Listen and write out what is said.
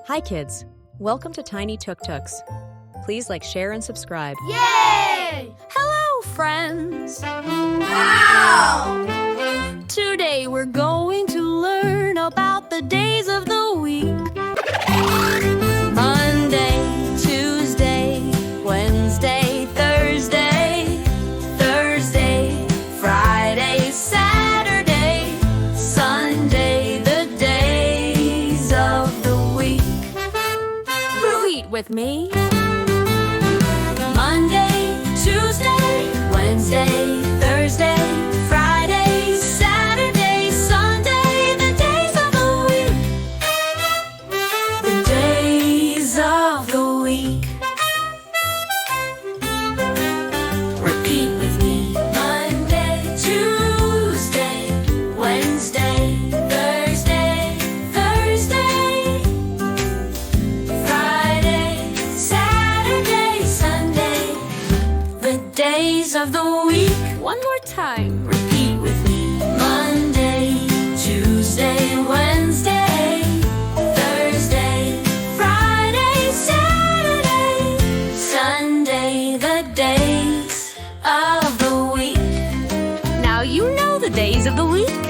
Hi kids, welcome to TinyTukTuks. Please like, share, and subscribe. Yay! Hello, friends! Wow! Today we're going to learn about the days of the week. Monday, Tuesday, Wednesday, Thursday, Friday, Saturday, Sunday, the days of the week. Repeat with me. Monday, Tuesday, Wednesday, Thursday, Friday, Saturday, Sunday, the days of the week. The days of the week. Repeat with me. Monday, Tuesday, Wednesday, Thursday, Friday, Saturday, Sunday, the days of the week. One more time. Repeat with me. Monday, Tuesday, Wednesday, Thursday, Friday, Saturday, Sunday, the days of the week. Now you know the days of the week.